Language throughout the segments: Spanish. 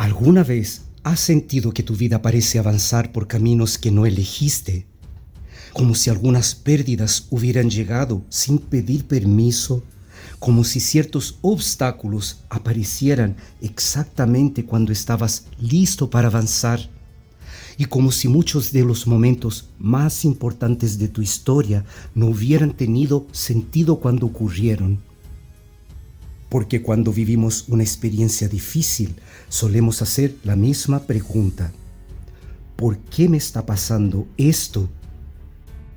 ¿Alguna vez has sentido que tu vida parece avanzar por caminos que no elegiste? Como si algunas pérdidas hubieran llegado sin pedir permiso, como si ciertos obstáculos aparecieran exactamente cuando estabas listo para avanzar, y como si muchos de los momentos más importantes de tu historia no hubieran tenido sentido cuando ocurrieron. Porque cuando vivimos una experiencia difícil, solemos hacer la misma pregunta: ¿por qué me está pasando esto?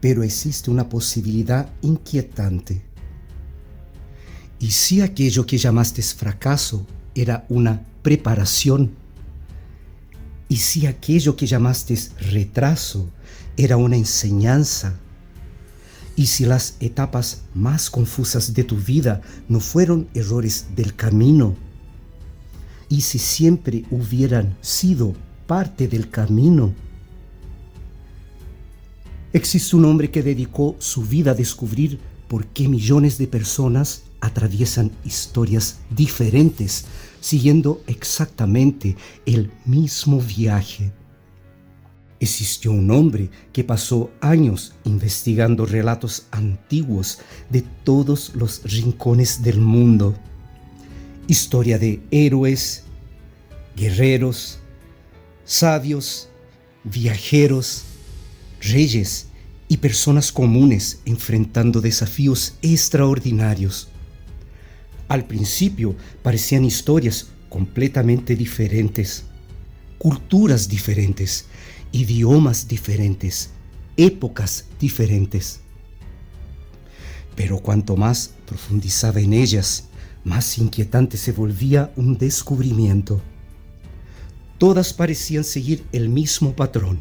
Pero existe una posibilidad inquietante. ¿Y si aquello que llamaste fracaso era una preparación? ¿Y si aquello que llamaste retraso era una enseñanza? ¿Y si las etapas más confusas de tu vida no fueron errores del camino? ¿Y si siempre hubieran sido parte del camino? Existe un hombre que dedicó su vida a descubrir por qué millones de personas atraviesan historias diferentes, siguiendo exactamente el mismo viaje. Existió un hombre que pasó años investigando relatos antiguos de todos los rincones del mundo. Historia de héroes, guerreros, sabios, viajeros, reyes y personas comunes enfrentando desafíos extraordinarios. Al principio parecían historias completamente diferentes, culturas diferentes, idiomas diferentes, épocas diferentes. Pero cuanto más profundizaba en ellas, más inquietante se volvía un descubrimiento. Todas parecían seguir el mismo patrón.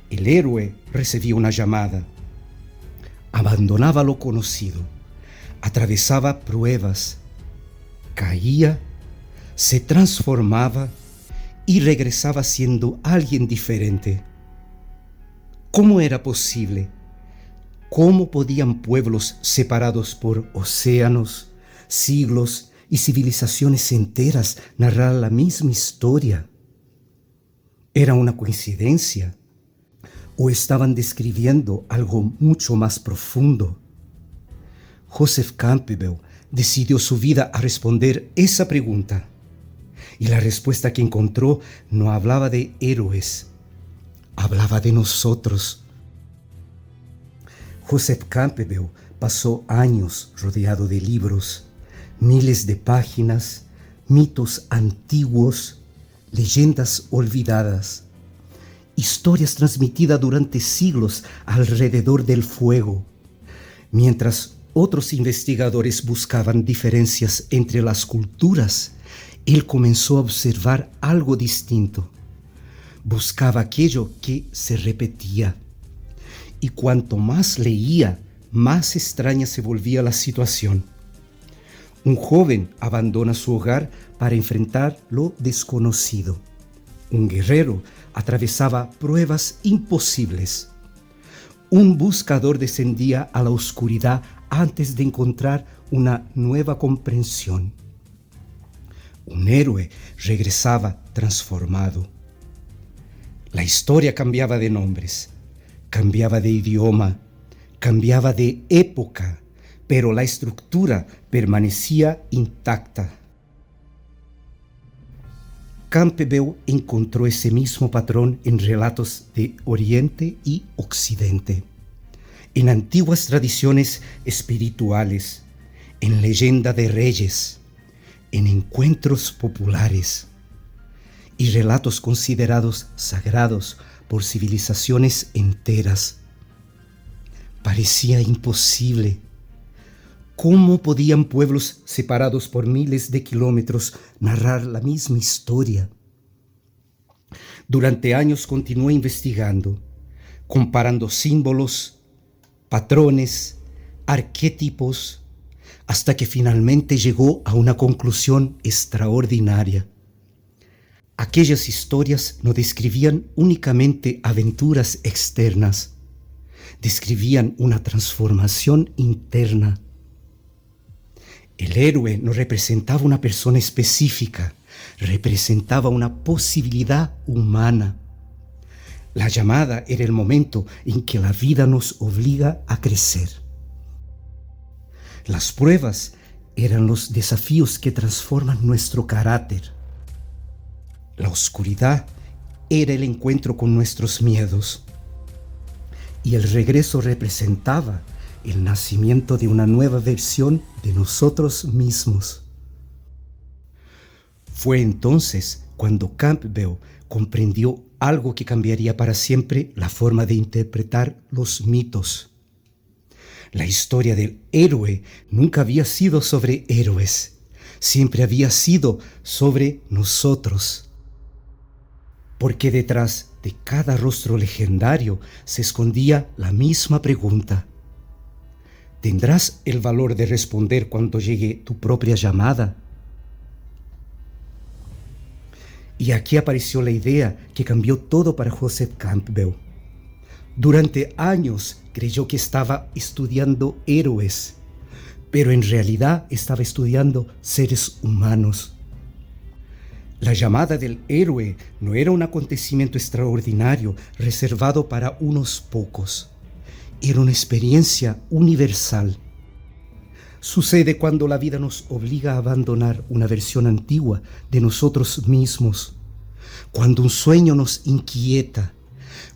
El héroe recibía una llamada, abandonaba lo conocido, atravesaba pruebas, caía, se transformaba y regresaba siendo alguien diferente. ¿Cómo era posible? ¿Cómo podían pueblos separados por océanos, siglos y civilizaciones enteras narrar la misma historia? ¿Era una coincidencia? ¿O estaban describiendo algo mucho más profundo? Joseph Campbell decidió su vida a responder esa pregunta. Y la respuesta que encontró no hablaba de héroes, hablaba de nosotros. Joseph Campbell pasó años rodeado de libros, miles de páginas, mitos antiguos, leyendas olvidadas, historias transmitidas durante siglos alrededor del fuego, mientras otros investigadores buscaban diferencias entre las culturas. Él comenzó a observar algo distinto. Buscaba aquello que se repetía. Y cuanto más leía, más extraña se volvía la situación. Un joven abandona su hogar para enfrentar lo desconocido. Un guerrero atravesaba pruebas imposibles. Un buscador descendía a la oscuridad antes de encontrar una nueva comprensión. Un héroe regresaba transformado. La historia cambiaba de nombres, cambiaba de idioma, cambiaba de época, pero la estructura permanecía intacta. Campbell encontró ese mismo patrón en relatos de Oriente y Occidente, en antiguas tradiciones espirituales, en leyenda de reyes, en encuentros populares y relatos considerados sagrados por civilizaciones enteras. Parecía imposible. ¿Cómo podían pueblos separados por miles de kilómetros narrar la misma historia? Durante años continuó investigando, comparando símbolos, patrones, arquetipos, hasta que finalmente llegó a una conclusión extraordinaria. Aquellas historias no describían únicamente aventuras externas, describían una transformación interna. El héroe no representaba una persona específica, representaba una posibilidad humana. La llamada era el momento en que la vida nos obliga a crecer. Las pruebas eran los desafíos que transforman nuestro carácter. La oscuridad era el encuentro con nuestros miedos. Y el regreso representaba el nacimiento de una nueva versión de nosotros mismos. Fue entonces cuando Campbell comprendió algo que cambiaría para siempre la forma de interpretar los mitos. La historia del héroe nunca había sido sobre héroes, siempre había sido sobre nosotros. Porque detrás de cada rostro legendario se escondía la misma pregunta. ¿Tendrás el valor de responder cuando llegue tu propia llamada? Y aquí apareció la idea que cambió todo para Joseph Campbell. Durante años creyó que estaba estudiando héroes, pero en realidad estaba estudiando seres humanos. La llamada del héroe no era un acontecimiento extraordinario reservado para unos pocos. Era una experiencia universal. Sucede cuando la vida nos obliga a abandonar una versión antigua de nosotros mismos, cuando un sueño nos inquieta,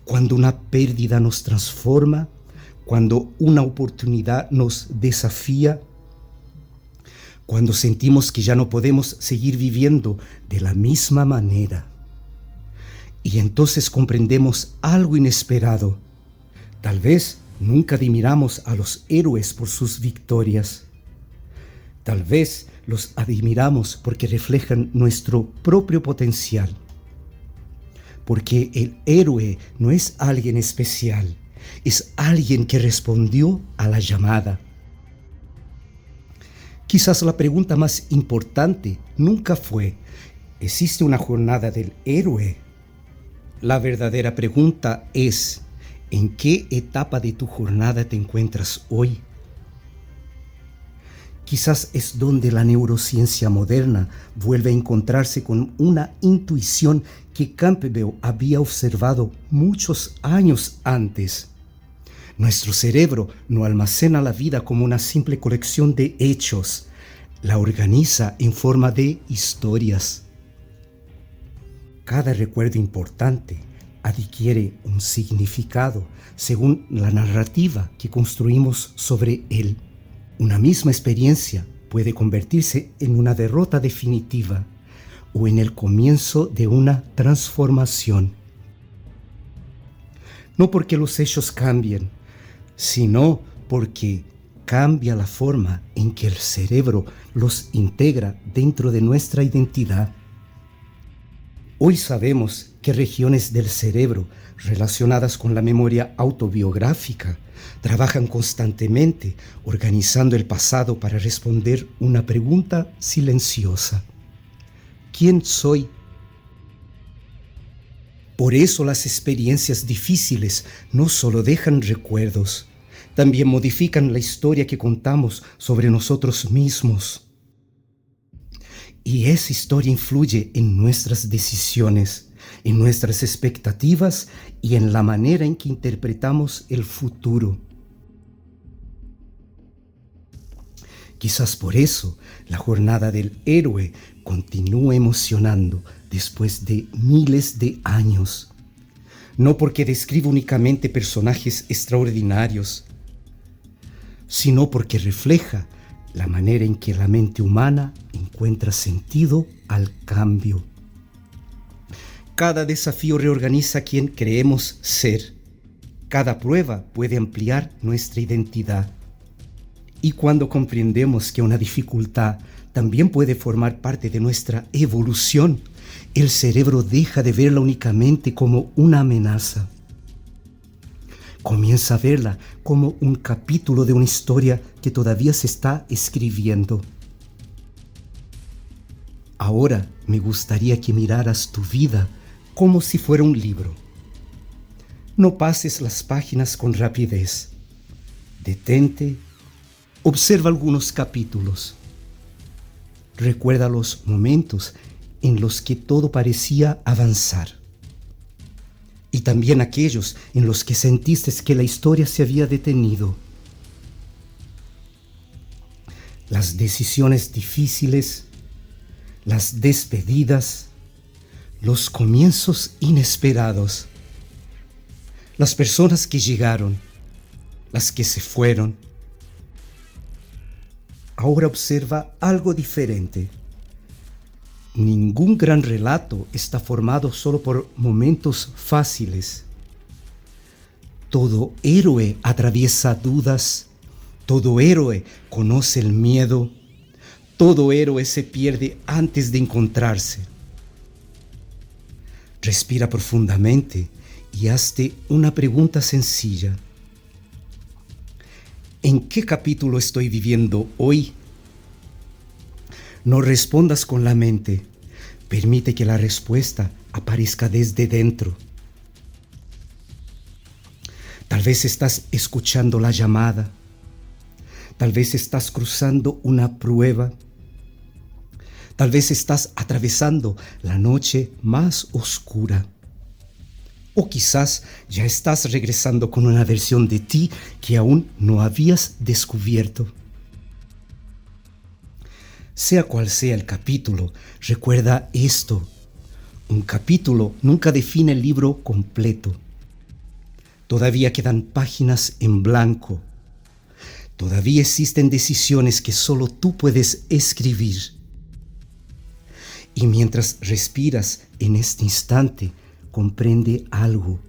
cuando una pérdida nos transforma, cuando una oportunidad nos desafía, cuando sentimos que ya no podemos seguir viviendo de la misma manera. Y entonces comprendemos algo inesperado. Tal vez nunca admiramos a los héroes por sus victorias. Tal vez los admiramos porque reflejan nuestro propio potencial. Porque el héroe no es alguien especial, es alguien que respondió a la llamada. Quizás la pregunta más importante nunca fue, ¿existe una jornada del héroe? La verdadera pregunta es, ¿en qué etapa de tu jornada te encuentras hoy? Quizás es donde la neurociencia moderna vuelve a encontrarse con una intuición que Campbell había observado muchos años antes. Nuestro cerebro no almacena la vida como una simple colección de hechos, la organiza en forma de historias. Cada recuerdo importante adquiere un significado según la narrativa que construimos sobre él. Una misma experiencia puede convertirse en una derrota definitiva o en el comienzo de una transformación. No porque los hechos cambien, sino porque cambia la forma en que el cerebro los integra dentro de nuestra identidad. Hoy sabemos que regiones del cerebro relacionadas con la memoria autobiográfica trabajan constantemente organizando el pasado para responder una pregunta silenciosa. ¿Quién soy? Por eso las experiencias difíciles no solo dejan recuerdos, también modifican la historia que contamos sobre nosotros mismos. Y esa historia influye en nuestras decisiones, en nuestras expectativas y en la manera en que interpretamos el futuro. Quizás por eso la jornada del héroe continúa emocionando después de miles de años. No porque describe únicamente personajes extraordinarios, sino porque refleja la manera en que la mente humana encuentra sentido al cambio. Cada desafío reorganiza quién creemos ser. Cada prueba puede ampliar nuestra identidad. Y cuando comprendemos que una dificultad también puede formar parte de nuestra evolución, el cerebro deja de verla únicamente como una amenaza. Comienza a verla como un capítulo de una historia que todavía se está escribiendo. Ahora me gustaría que miraras tu vida como si fuera un libro. No pases las páginas con rapidez. Detente, observa algunos capítulos. Recuerda los momentos en los que todo parecía avanzar. Y también aquellos en los que sentiste que la historia se había detenido. Las decisiones difíciles, las despedidas, los comienzos inesperados, las personas que llegaron, las que se fueron. Ahora observa algo diferente. Ningún gran relato está formado solo por momentos fáciles. Todo héroe atraviesa dudas, todo héroe conoce el miedo, todo héroe se pierde antes de encontrarse. Respira profundamente y hazte una pregunta sencilla. ¿En qué capítulo estoy viviendo hoy? No respondas con la mente. Permite que la respuesta aparezca desde dentro. Tal vez estás escuchando la llamada. Tal vez estás cruzando una prueba. Tal vez estás atravesando la noche más oscura. O quizás ya estás regresando con una versión de ti que aún no habías descubierto. Sea cual sea el capítulo, recuerda esto. Un capítulo nunca define el libro completo. Todavía quedan páginas en blanco. Todavía existen decisiones que solo tú puedes escribir. Y mientras respiras en este instante, comprende algo.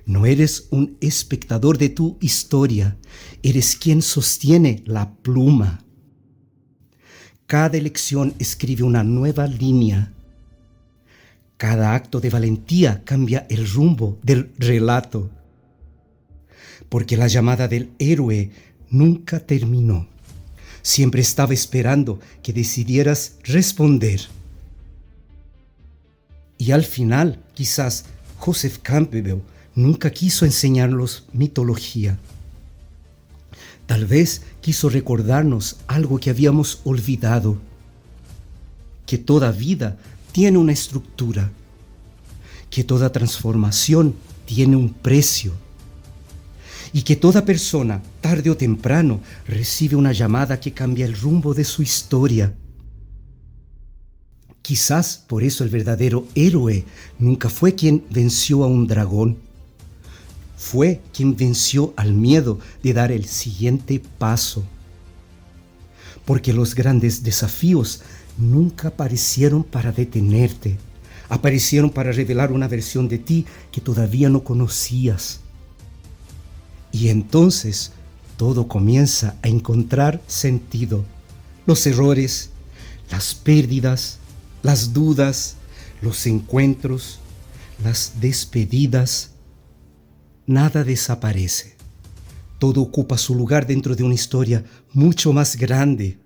No eres un espectador de tu historia, eres quien sostiene la pluma. Cada elección escribe una nueva línea. Cada acto de valentía cambia el rumbo del relato. Porque la llamada del héroe nunca terminó. Siempre estaba esperando que decidieras responder. Y al final, quizás Joseph Campbell nunca quiso enseñarnos mitología. Tal vez quiso recordarnos algo que habíamos olvidado, que toda vida tiene una estructura, que toda transformación tiene un precio y que toda persona, tarde o temprano, recibe una llamada que cambia el rumbo de su historia. Quizás por eso el verdadero héroe nunca fue quien venció a un dragón. Fue quien venció al miedo de dar el siguiente paso. Porque los grandes desafíos nunca aparecieron para detenerte. Aparecieron para revelar una versión de ti que todavía no conocías. Y entonces todo comienza a encontrar sentido. Los errores, las pérdidas, las dudas, los encuentros, las despedidas. Nada desaparece. Todo ocupa su lugar dentro de una historia mucho más grande.